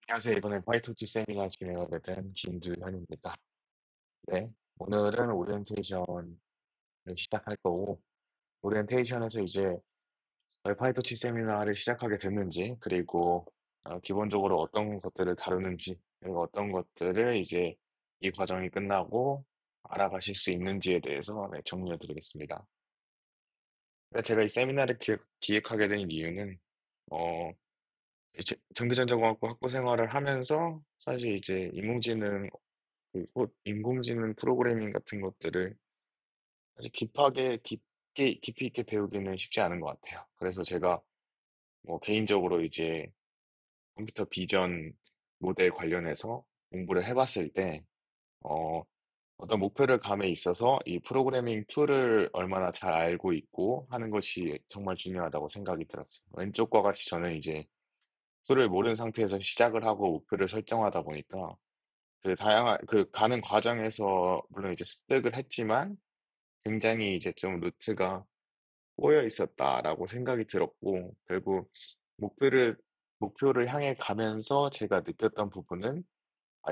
안녕하세요. 이번에 파이토치 세미나 진행하게 된 김두현입니다. 네. 오늘은 오리엔테이션을 시작할 거고, 오리엔테이션에서 이제 왜 파이토치 세미나를 시작하게 됐는지, 그리고 기본적으로 어떤 것들을 다루는지, 그리고 어떤 것들을 이제 이 과정이 끝나고 알아가실 수 있는지에 대해서 네, 정리해 드리겠습니다. 제가 이 세미나를 기획하게 된 이유는, 어, 이제 전기전자공학부 학부 생활을 하면서 사실 이제 인공지능 프로그래밍 같은 것들을 아주 깊이 있게 배우기는 쉽지 않은 것 같아요. 그래서 제가 뭐 개인적으로 이제 컴퓨터 비전 모델 관련해서 공부를 해봤을 때, 어, 어떤 목표를 감에 있어서 이 프로그래밍 툴을 얼마나 잘 알고 있고 하는 것이 정말 중요하다고 생각이 들었어요. 왼쪽과 같이 저는 이제 툴을 모르는 상태에서 시작을 하고 목표를 설정하다 보니까 가는 과정에서 물론 이제 습득을 했지만 굉장히 이제 좀 루트가 꼬여 있었다라고 생각이 들었고, 결국 목표를, 목표를 향해 가면서 제가 느꼈던 부분은,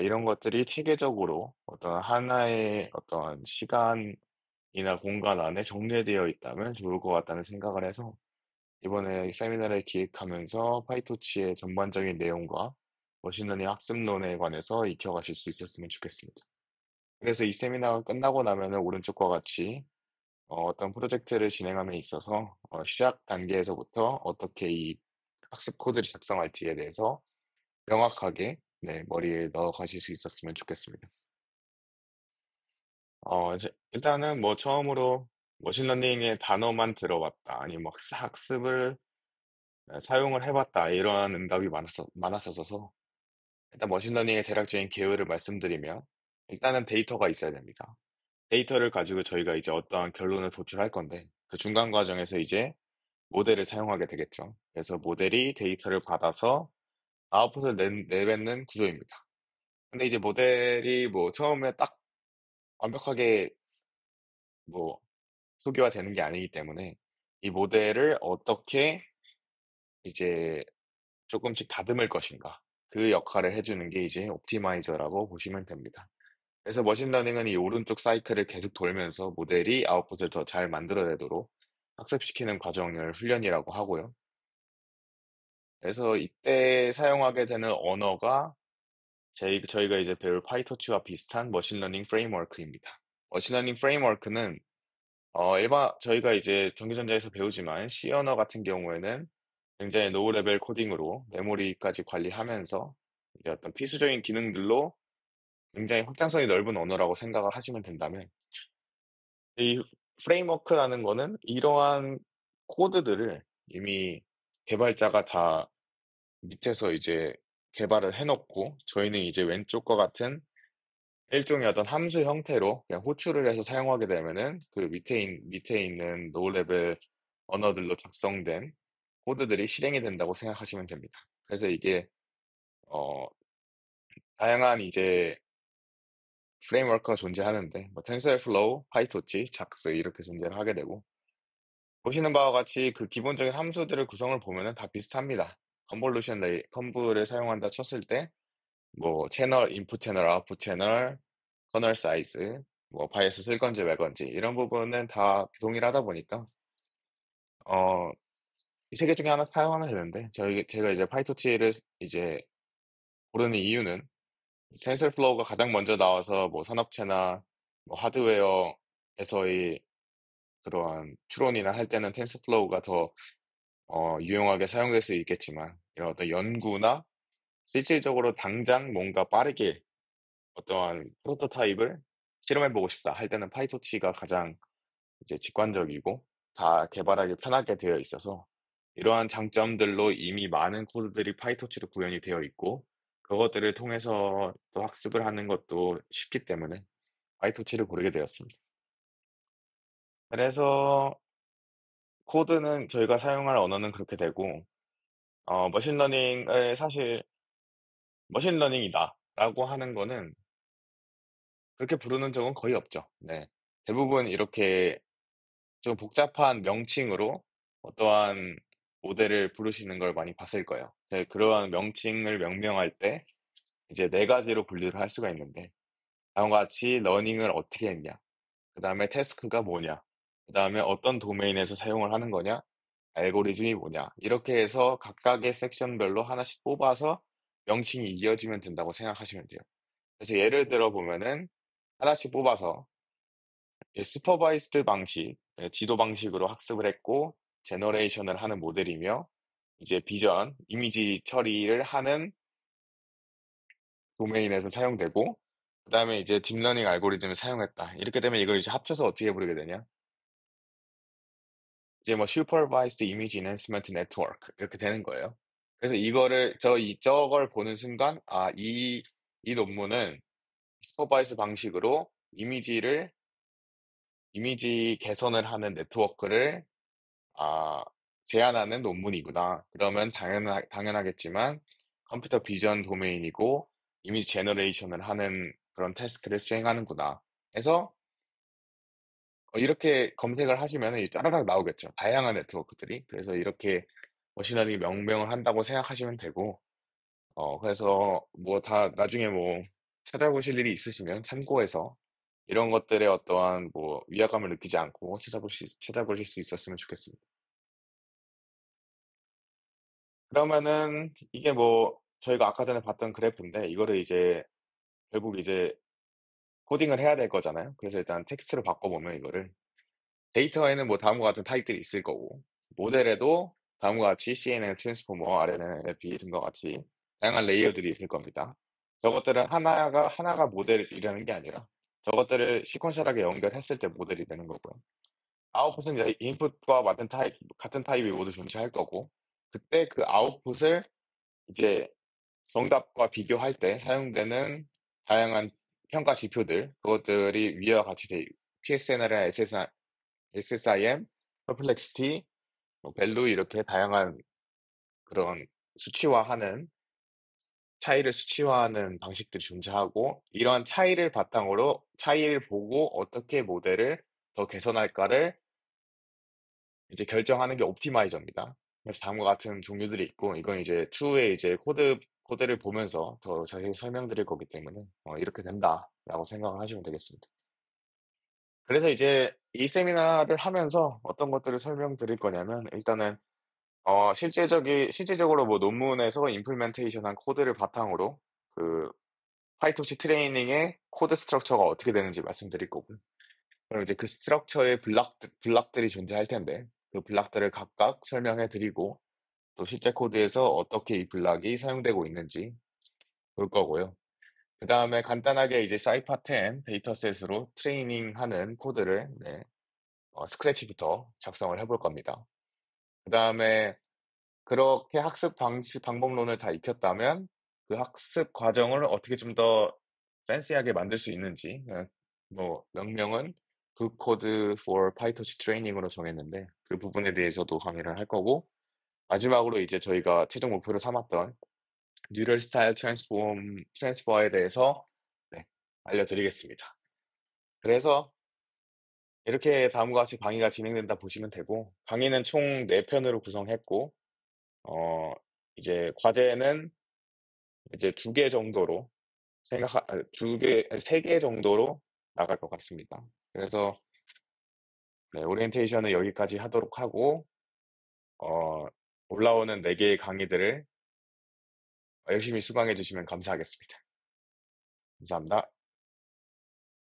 이런 것들이 체계적으로 어떤 하나의 어떤 시간이나 공간 안에 정리되어 있다면 좋을 것 같다는 생각을 해서, 이번에 세미나를 기획하면서 파이토치의 전반적인 내용과 머신러닝 학습론에 관해서 익혀가실 수 있었으면 좋겠습니다. 그래서 이 세미나가 끝나고 나면은 오른쪽과 같이 어떤 프로젝트를 진행함에 있어서 시작 단계에서부터 어떻게 이 학습 코드를 작성할지에 대해서 명확하게 네, 머리에 넣어 가실 수 있었으면 좋겠습니다. 일단은 뭐 처음으로 머신러닝의 단어만 들어봤다, 아니면 뭐 학습을 사용을 해봤다, 이런 응답이 많았어서 일단 머신러닝의 대략적인 개요를 말씀드리면 일단은 데이터가 있어야 됩니다. 데이터를 가지고 저희가 이제 어떠한 결론을 도출할 건데 그 중간 과정에서 이제 모델을 사용하게 되겠죠. 그래서 모델이 데이터를 받아서 아웃풋을 내뱉는 구조입니다. 근데 이제 모델이 뭐 처음에 딱 완벽하게 뭐 소개가 되는 게 아니기 때문에 이 모델을 어떻게 이제 조금씩 다듬을 것인가. 그 역할을 해주는 게 이제 옵티마이저라고 보시면 됩니다. 그래서 머신러닝은 이 오른쪽 사이클을 계속 돌면서 모델이 아웃풋을 더 잘 만들어내도록 학습시키는 과정을 훈련이라고 하고요. 그래서 이때 사용하게 되는 언어가 저희가 이제 배울 파이토치와 비슷한 머신러닝 프레임워크입니다. 머신러닝 프레임워크는 저희가 이제 전기전자에서 배우지만 C 언어 같은 경우에는 굉장히 로우 레벨 코딩으로 메모리까지 관리하면서 이제 어떤 필수적인 기능들로 굉장히 확장성이 넓은 언어라고 생각을 하시면 된다면, 이 프레임워크라는 거는 이러한 코드들을 이미 개발자가 다 밑에서 이제 개발을 해 놓고 저희는 이제 왼쪽과 같은 일종의 어떤 함수 형태로 그냥 호출을 해서 사용하게 되면은 그 밑에 있는 로우 레벨 언어들로 작성된 코드들이 실행이 된다고 생각하시면 됩니다. 그래서 이게 어 다양한 이제 프레임워크가 존재하는데 뭐 텐서플로우, 파이토치, 작스 이렇게 존재를 하게 되고, 보시는 바와 같이 그 기본적인 함수들을 구성을 보면은 다 비슷합니다. 컨볼을 사용한다 쳤을 때 뭐 채널, 인풋 채널, 아웃풋 채널, 커널 사이즈, 뭐 바이오스 쓸 건지 말 건지 이런 부분은 다 동일하다 보니까 어 이 세 개 중에 하나 사용하면 되는데, 제가 이제 파이토치를 이제 고르는 이유는 텐sorflow가 가장 먼저 나와서 뭐 산업체나 뭐 하드웨어에서의 그러한 추론이나 할 때는 텐sorflow가 더 유용하게 사용될 수 있겠지만, 이런 어떤 연구나 실질적으로 당장 뭔가 빠르게 어떠한 프로토타입을 실험해 보고 싶다 할 때는 파이토치가 가장 이제 직관적이고 다 개발하기 편하게 되어 있어서, 이러한 장점들로 이미 많은 코드들이 파이토치로 구현이 되어 있고 그것들을 통해서 또 학습을 하는 것도 쉽기 때문에 파이토치를 고르게 되었습니다. 그래서 코드는 저희가 사용할 언어는 그렇게 되고, 머신러닝을 사실 머신러닝이다라고 하는 거는 그렇게 부르는 적은 거의 없죠. 네. 대부분 이렇게 좀 복잡한 명칭으로 어떠한 모델을 부르시는 걸 많이 봤을 거예요. 그러한 명칭을 명명할 때 이제 네 가지로 분류를 할 수가 있는데 다음과 같이 러닝을 어떻게 했냐, 그다음에 태스크가 뭐냐, 그다음에 어떤 도메인에서 사용을 하는 거냐, 알고리즘이 뭐냐, 이렇게 해서 각각의 섹션별로 하나씩 뽑아서 명칭이 이어지면 된다고 생각하시면 돼요. 그래서 예를 들어 보면은 하나씩 뽑아서 슈퍼바이스드 방식, 지도 방식으로 학습을 했고 제너레이션을 하는 모델이며 이제 비전, 이미지 처리를 하는 도메인에서 사용되고 그다음에 이제 딥러닝 알고리즘을 사용했다. 이렇게 되면 이걸 이제 합쳐서 어떻게 부르게 되냐? 이제 뭐 슈퍼바이스드 이미지 인핸스먼트 네트워크 이렇게 되는 거예요. 그래서 이거를 저걸 보는 순간 이 논문은 슈퍼바이스 방식으로 이미지 개선을 하는 네트워크를 아 제안하는 논문이구나. 그러면 당연하겠지만 컴퓨터 비전 도메인이고 이미지 제너레이션을 하는 그런 태스크를 수행하는구나 해서 이렇게 검색을 하시면은 이 따라락 나오겠죠. 다양한 네트워크들이. 그래서 이렇게 머신러닝 명명을 한다고 생각하시면 되고 그래서 뭐 다 나중에 뭐 찾아보실 일이 있으시면 참고해서 이런 것들에 어떠한 뭐 위화감을 느끼지 않고 찾아보실 수 있었으면 좋겠습니다. 그러면은 이게 뭐 저희가 아까 전에 봤던 그래프인데 이거를 이제 결국 이제 코딩을 해야 될 거잖아요. 그래서 일단 텍스트로 바꿔보면 이거를 데이터에는 뭐 다음과 같은 타입들이 있을 거고 모델에도 다음과 같이 CNN 트랜스포머, RNN, NLP 등과 같이 다양한 레이어들이 있을 겁니다. 저것들은 하나가 모델이라는 게 아니라 저것들을 시퀀셜하게 연결했을 때 모델이 되는 거고요. 아웃풋은 이제 인풋과 같은 타입이 모두 존재할 거고 그때 그 아웃풋을 이제 정답과 비교할 때 사용되는 다양한 평가 지표들, 그것들이 위와 같이 PSNR이나 SSIM, 퍼플렉시티, 뭐 밸류 이렇게 다양한 그런 수치화하는 차이를 수치화하는 방식들이 존재하고 이러한 차이를 보고 어떻게 모델을 더 개선할까를 이제 결정하는 게 옵티마이저입니다. 그래서 다음과 같은 종류들이 있고 이건 이제 추후에 이제 코드를 보면서 더 자세히 설명드릴 거기 때문에 이렇게 된다라고 생각을 하시면 되겠습니다. 그래서 이제 이 세미나를 하면서 어떤 것들을 설명드릴 거냐면 일단은 실제적으로 뭐 논문에서 임플멘테이션한 코드를 바탕으로 그 파이토치 트레이닝의 코드 스트럭처가 어떻게 되는지 말씀드릴 거고요. 그럼 이제 그 스트럭처의 블락들이 존재할 텐데 그 블락들을 각각 설명해 드리고 또 실제 코드에서 어떻게 이 블락이 사용되고 있는지 볼 거고요. 그다음에 간단하게 이제 사이파10 데이터셋으로 트레이닝하는 코드를 스크래치부터 작성을 해볼 겁니다. 그다음에 그렇게 학습 방법론을 다 익혔다면 그 학습 과정을 어떻게 좀 더 팬시하게 만들 수 있는지 뭐 명명은 Good Code for PyTorch Training으로 정했는데 그 부분에 대해서도 강의를 할 거고 마지막으로 이제 저희가 최종 목표로 삼았던 뉴럴 스타일 트랜스퍼에 대해서 네, 알려드리겠습니다. 그래서 이렇게 다음과 같이 강의가 진행된다 보시면 되고 강의는 총 4편으로 구성했고 어 이제 과제는 이제 2개 정도로 생각 3개 정도로 나갈 것 같습니다. 그래서 네, 오리엔테이션은 여기까지 하도록 하고 어 올라오는 4개의 강의들을 열심히 수강해 주시면 감사하겠습니다. 감사합니다.